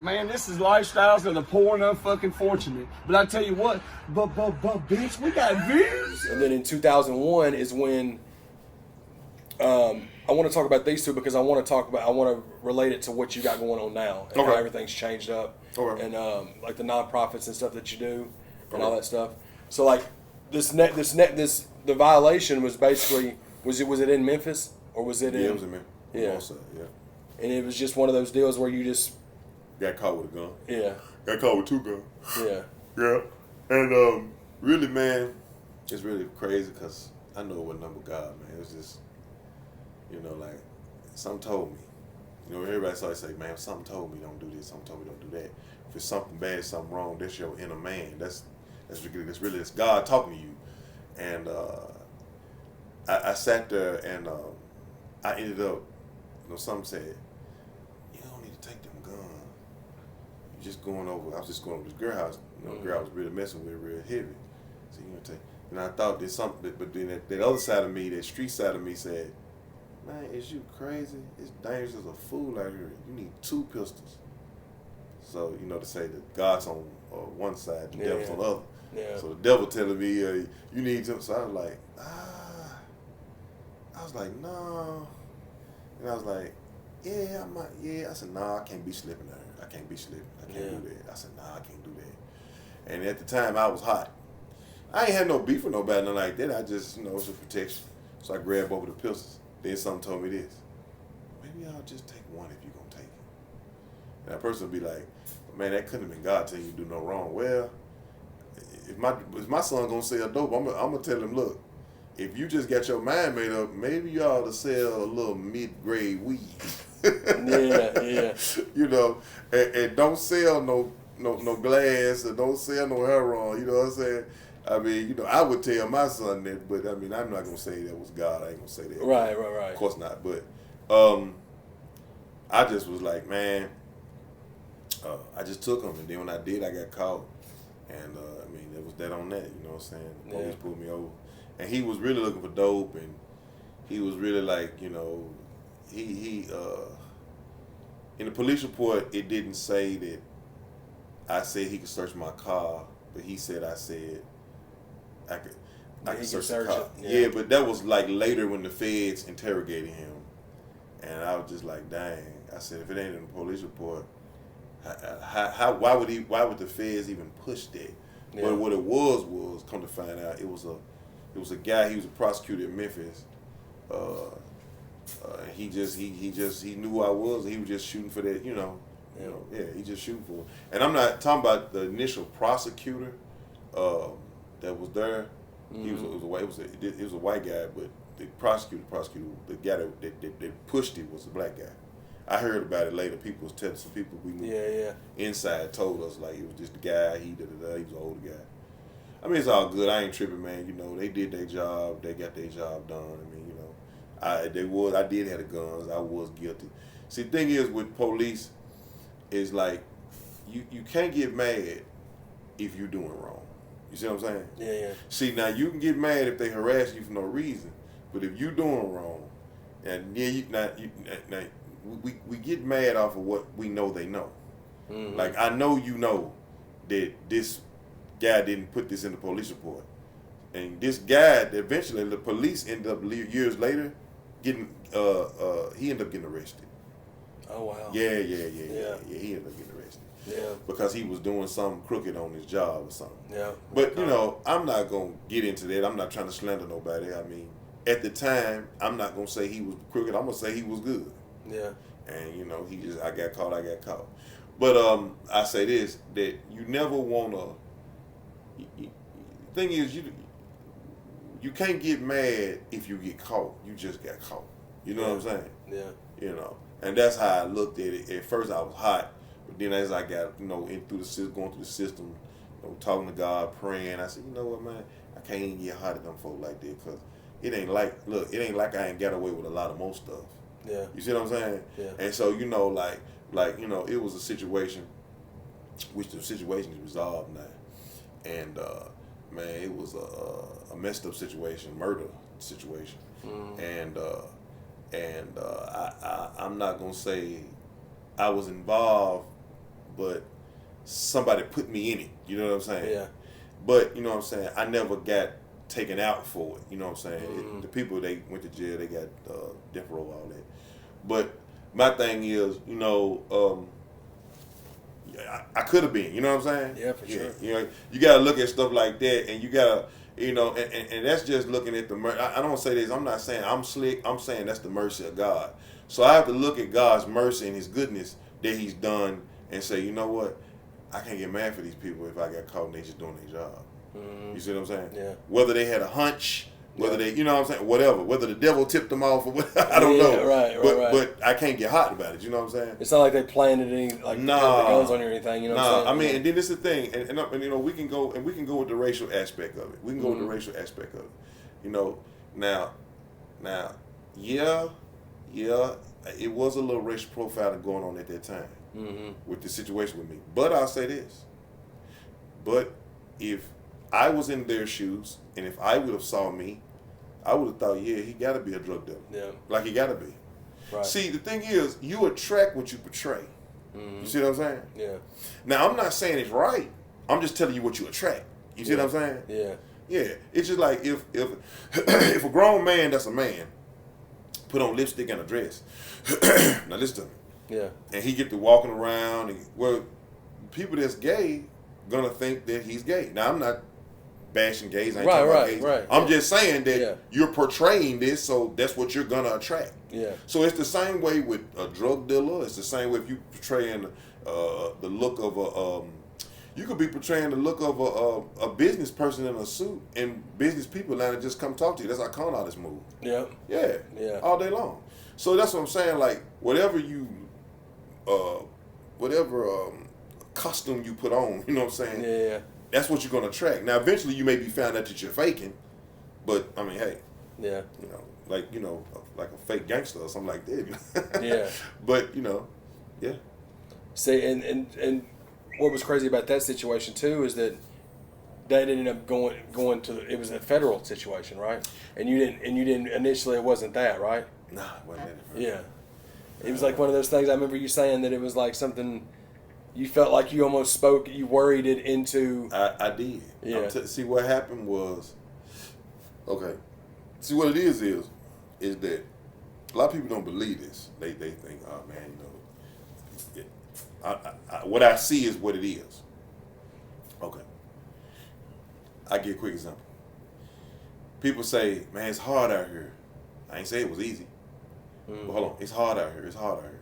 Man, this is lifestyles of the poor and unfucking fortunate. But I tell you what, but bitch, we got views. And then in 2001 is when I want to talk about these two because I want to relate it to what you got going on now and how everything's changed up and like the nonprofits and stuff that you do and all that stuff. So like the violation was basically was it in Memphis or was it in? Yeah, it was in Memphis. Yeah. Yeah. And it was just one of those deals where you just got caught with a gun. Yeah. Got caught with 2 guns. Yeah. Yeah. And really, man, it's really crazy because I know it wasn't nothing but God, man. It was just, like, something told me. Everybody started to say, man, something told me don't do this, something told me don't do that. If it's something bad, something wrong, that's your inner man. That's God talking to you. And I sat there and I ended up, some said, you don't need to take them guns. I was just going over this girl house. Girl I was really messing with real heavy. So take. And I thought there's something, but then that other side of me, that street side of me said, man, is you crazy? It's dangerous as a fool out here. You need 2 pistols. So, to say that God's on one side, the devil's on the other. Yeah. So the devil telling me, you need to. So I was like, no. And I was like, yeah, I might. Yeah. I said, nah, I can't be slipping out here. I can't be slipping. I can't do that. I said, nah, I can't do that. And at the time, I was hot. I ain't had no beef with nobody, nothing like that. I just, it's a protection. So I grabbed over the pistols. Then something told me this. Maybe I'll just take one if you're going to take it. And that person would be like, man, that couldn't have been God telling you to do no wrong. Well, if my son going to sell dope, I'm going to tell him, look, if you just got your mind made up, maybe you ought to sell a little mid-grade weed. Yeah. And don't sell no glass or don't sell no heroin. You know what I'm saying? I mean, I would tell my son that, but I mean, I'm not gonna say that was God. I ain't gonna say that. Right. Of course not. But I just was like, man, I just took him, and then when I did, I got caught, and I mean, it was that on that. You know what I'm saying? The police pulled me over, and he was really looking for dope, and he was really like, he in the police report, it didn't say that I said he could search my car, but he said I said I could search the car. Yeah, but that was like later when the feds interrogated him, and I was just like, dang. I said, if it ain't in the police report, why would the feds even push that? Yeah. But what it was come to find out, it was a guy. He was a prosecutor in Memphis. He knew who I was. And he was just shooting for that, he just shooting for it. And I'm not talking about the initial prosecutor that was there. Mm-hmm. He was a white guy, but the prosecutor, the guy that pushed it was a black guy. I heard about it later. People was telling some people we knew inside told us like it was just the guy. He was an older guy. I mean, it's all good. I ain't tripping, man. They did their job. They got their job done. I mean, I did have the guns. I was guilty. See, the thing is with police is like you can't get mad if you're doing wrong. You see what I'm saying? Yeah. See, now you can get mad if they harass you for no reason, but if you're doing wrong, and we get mad off of what we know they know. Mm-hmm. Like I know that this guy didn't put this in the police report, and this guy eventually the police ended up years later getting he ended up getting arrested. Oh wow. Yeah. He ended up getting arrested. Yeah. Because he was doing something crooked on his job or something. Yeah. But I'm not gonna get into that. I'm not trying to slander nobody. I mean, at the time, I'm not gonna say he was crooked. I'm gonna say he was good. Yeah. And I got caught. But I say this, that you never wanna. The thing is, you can't get mad if you get caught. You just got caught. You know what I'm saying? Yeah. And that's how I looked at it. At first, I was hot, but then as I got going through the system, talking to God, praying, I said, you know what, man, I can't even get hot at them folk like that because it ain't like I ain't got away with a lot of most stuff. Yeah. You see what I'm saying? Yeah. And so it was a situation, which the situation is resolved now, and man, it was a messed up situation, murder situation, and I'm not gonna say I was involved but somebody put me in it. You know what I'm saying? Yeah. But you know what I'm saying. I never got taken out for it. You know what I'm saying? The people they went to jail, they got death row, all that. But my thing is, you know, I could have been. You know what I'm saying? Yeah, for sure. You know, you gotta look at stuff like that, and you gotta, you know, and that's just looking at the mercy. I don't say this. I'm not saying I'm slick. I'm saying that's the mercy of God. So I have to look at God's mercy and His goodness that He's done, and say, you know what? I can't get mad for these people if I got caught and they just doing their job. You see what I'm saying? Yeah. Whether they had a hunch, whether they, you know what I'm saying, whatever. Whether the devil tipped them off or what, I don't know. Right. But I can't get hot about it. You know what I'm saying? It's not like they planted any the guns on you or anything. You know what I'm saying? I mean, and then this is the thing, and you know, we can go with the racial aspect of it. We can go with the racial aspect of it. You know, now, yeah, it was a little racial profiling going on at that time with the situation with me. But I'll say this. But if I was in their shoes, and if I would have saw me, I would have thought, yeah, he got to be a drug dealer. Yeah. Like he got to be. Right. See, the thing is, you attract what you portray. You see what I'm saying? Yeah. Now, I'm not saying it's right. I'm just telling you what you attract. You see what I'm saying? Yeah. Yeah. It's just like if if a grown man that's a man put on lipstick and a dress. Now listen to me. Yeah. And he get to walking around, and well, people that's gay gonna think that he's gay. Now, I'm not bashing gays. I ain't talking about gays. Right. I'm just saying that you're portraying this, so that's what you're gonna attract. Yeah. So it's the same way with a drug dealer. It's the same way if you portraying the look of a. You could be portraying the look of a business person in a suit, and business people now that just come talk to you. That's how con artists move. Yeah. Yeah. Yeah. All day long. So that's what I'm saying. Like whatever costume you put on, you know what I'm saying? Yeah. That's what you're gonna attract. Now, eventually, you may be found out that you're faking, but I mean, hey. Yeah. You know, like a fake gangster or something like that. Yeah. But you know, yeah. See, and what was crazy about that situation too is that ended up going to it was a federal situation, right? And you didn't initially, it wasn't that, right? Nah, it wasn't that. Yeah. It was like one of those things. I remember you saying that it was like something you felt like you almost spoke, you worried it into. I did. Yeah. See, what happened was, okay. See, what it is that a lot of people don't believe this. They think, oh man, you know, what I see is what it is. Okay. I give a quick example. People say, man, it's hard out here. I ain't say it was easy. But hold on, it's hard out here. It's hard out here.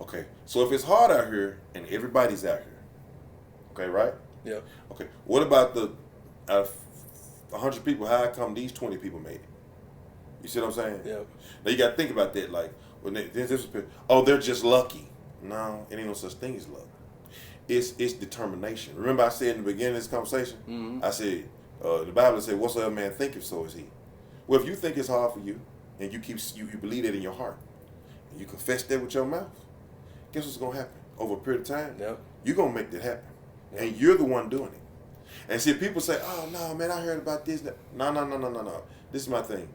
Okay, so if it's hard out here and everybody's out here, okay, right? Yeah. Okay, what about the out of 100 people? How come these 20 people made it? You see what I'm saying? Yeah. Now you got to think about that. Like, when they're just lucky. No, it ain't no such thing as luck. It's determination. Remember, I said in the beginning of this conversation, I said the Bible said, "Whatsoever man thinketh, so is he." Well, if you think it's hard for you, and you believe that in your heart, and you confess that with your mouth, guess what's gonna happen over a period of time? Yep. You're gonna make that happen, and you're the one doing it. And see, people say, "Oh no, man, I heard about this." No. This is my thing.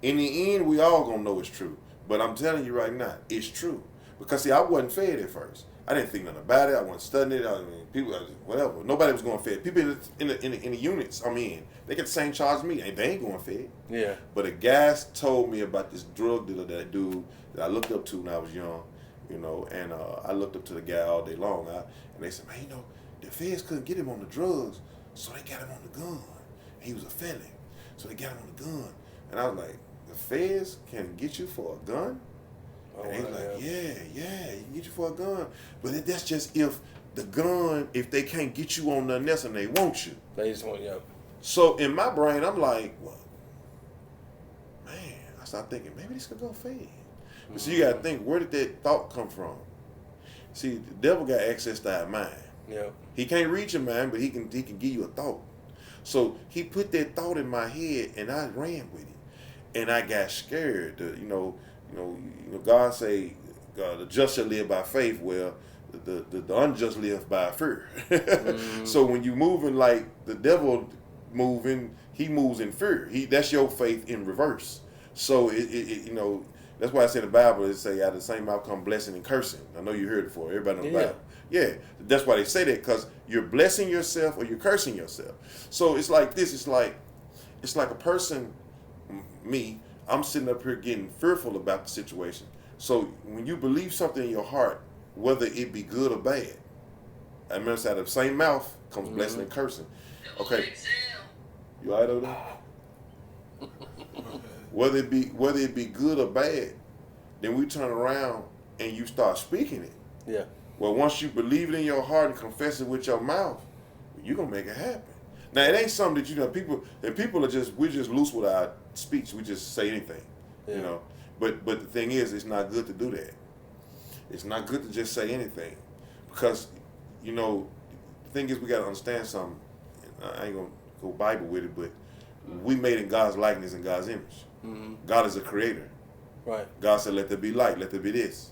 In the end, we all gonna know it's true. But I'm telling you right now, it's true. Because see, I wasn't fed at first. I didn't think nothing about it. I wasn't studying it. I mean, people, whatever. Nobody was going fed. People in the units I'm in, they get the same charge as me. They ain't going fed. Yeah. But a guy told me about this drug dealer, that dude that I looked up to when I was young, you know, and I looked up to the guy all day long. And they said, man, you know, the feds couldn't get him on the drugs, so they got him on the gun. And he was a felon, so they got him on the gun. And I was like, the feds can get you for a gun? And they was like, yeah, you can get you for a gun. But that's just if the gun, if they can't get you on nothing else and they want you. They just want you. So in my brain, I'm like, well, man, I start thinking, maybe this could go fed. But see, you got to think, where did that thought come from? See, the devil got access to our mind. Yeah. He can't reach your mind, but he can give you a thought. So he put that thought in my head, and I ran with it. And I got scared. You know, God say, the just shall live by faith. Well, the unjust live by fear. So when you moving like the devil moving, he moves in fear. That's your faith in reverse. So you know, that's why I say in the Bible it say out of the same mouth come blessing and cursing. I know you heard it before. Everybody knows the Bible. Yeah, that's why they say that, because you're blessing yourself or you're cursing yourself. So it's like this. It's like a person, me, I'm sitting up here getting fearful about the situation. So when you believe something in your heart, whether it be good or bad, I remember out of the same mouth comes blessing and cursing. Okay. You all right over there? Whether it be good or bad, then we turn around and you start speaking it. Yeah. Well, once you believe it in your heart and confess it with your mouth, you're gonna make it happen. Now it ain't something that people are just, we're just loose with our speech. We just say anything, you know. But the thing is, it's not good to do that. It's not good to just say anything, because, you know, the thing is, we gotta understand something. I ain't gonna go Bible with it, but we made in God's likeness and God's image. God is a creator. Right. God said, let there be light, let there be this.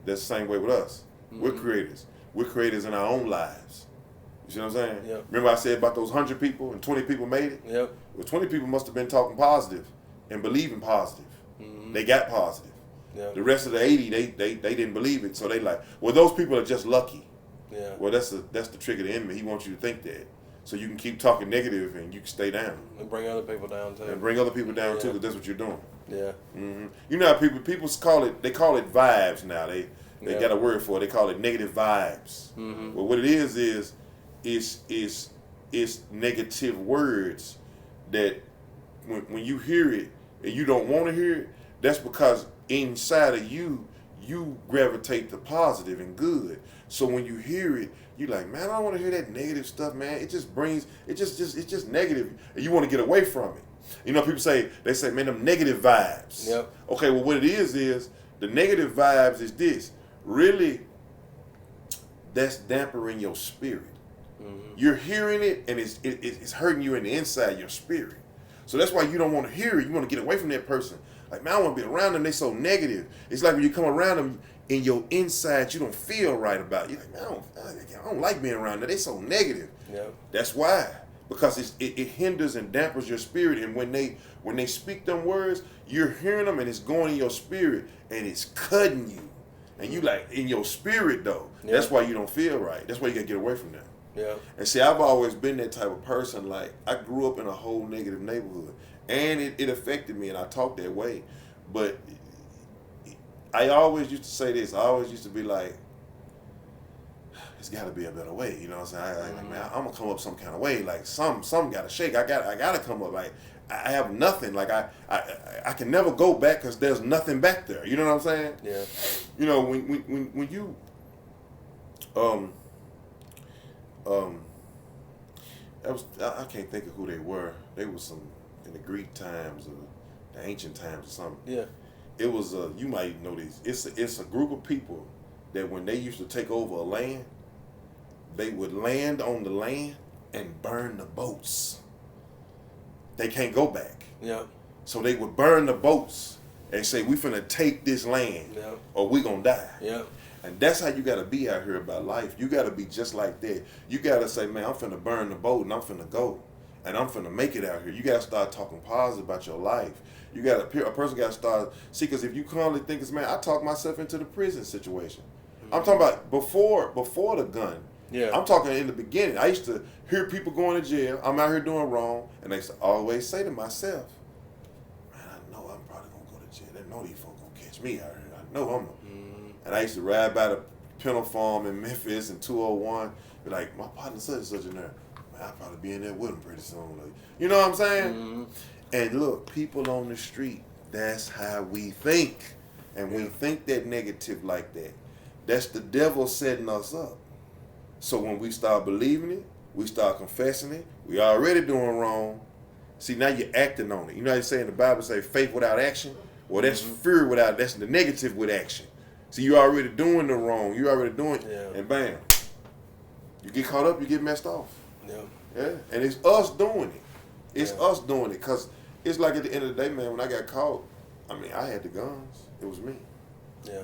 That's the same way with us. We're creators. We're creators in our own lives. You see what I'm saying? Yep. Remember I said about those 100 people and 20 people made it? Yep. Well, 20 people must have been talking positive and believing positive. They got positive. Yep. The rest of the 80, they didn't believe it, so they like, well, those people are just lucky. Yeah. Well, that's the trick of the enemy. He wants you to think that, so you can keep talking negative and you can stay down. And bring other people down too. And bring other people down too, because that's what you're doing. Yeah. You know how people call it vibes now. They got a word for it. They call it negative vibes. Well, what it is it's negative words that when you hear it and you don't want to hear it, that's because inside of you gravitate to positive and good. So when you hear it, you're like, man, I don't want to hear that negative stuff, man. It just it's just negative, and you want to get away from it. You know, people say, man, them negative vibes. Yep. Okay, well, what it is the negative vibes is this. Really, that's dampering your spirit. You're hearing it, and it's hurting you in the inside, your spirit. So that's why you don't want to hear it. You want to get away from that person. Like, man, I want to be around them. They so negative. It's like when you come around them, in your inside, you don't feel right about it. You're like, man, I don't like being around them. They so negative. Yep. That's why. Because it hinders and dampers your spirit. And when they speak them words, you're hearing them, and it's going in your spirit, and it's cutting you. And you like, in your spirit, though. Yep. That's why you don't feel right. That's why you got to get away from them. Yeah. And see, I've always been that type of person. Like, I grew up in a whole negative neighborhood, and it affected me, and I talked that way. But I always used to say this. I always used to be like, it's got to be a better way. You know what I'm saying? Like, man, I'm gonna come up some kind of way. Like, some got to shake. I gotta come up. Like, I have nothing. Like, I can never go back because there's nothing back there. You know what I'm saying? Yeah. You know, when you I can't think of who they were. They was some in the Greek times or the ancient times or something. Yeah. It was you might know these. It's a group of people that when they used to take over a land, they would land on the land and burn the boats. They can't go back. Yeah. So they would burn the boats and say, we finna take this land, or we gonna die. Yeah. And that's how you gotta be out here about life. You gotta be just like that. You gotta say, man, I'm finna burn the boat and I'm finna go. And I'm finna make it out here. You gotta start talking positive about your life. You gotta, a person gotta start, see, because if you calmly think, man, I talked myself into the prison situation. I'm talking about before the gun. Yeah. I'm talking in the beginning. I used to hear people going to jail. I'm out here doing wrong. And I used to always say to myself, man, I know I'm probably going to go to jail. I know these folks going to catch me out here. I know I'm going to. And I used to ride by the penal farm in Memphis in 201. Be like, my partner such and such in there. Man, I'll probably be in there with him pretty soon. Like, you know what I'm saying? And look, people on the street, that's how we think. And we think that negative like that. That's the devil setting us up. So when we start believing it, we start confessing it, we already doing wrong. See, now you're acting on it. You know how you say in the Bible, say faith without action? Well, that's fear without, that's the negative with action. See, you're already doing the wrong. You're already doing it. And bam. You get caught up, you get messed off. Yeah. And it's us doing it. It's us doing it. Because it's like at the end of the day, man, when I got caught, I mean, I had the guns. It was me. Yeah.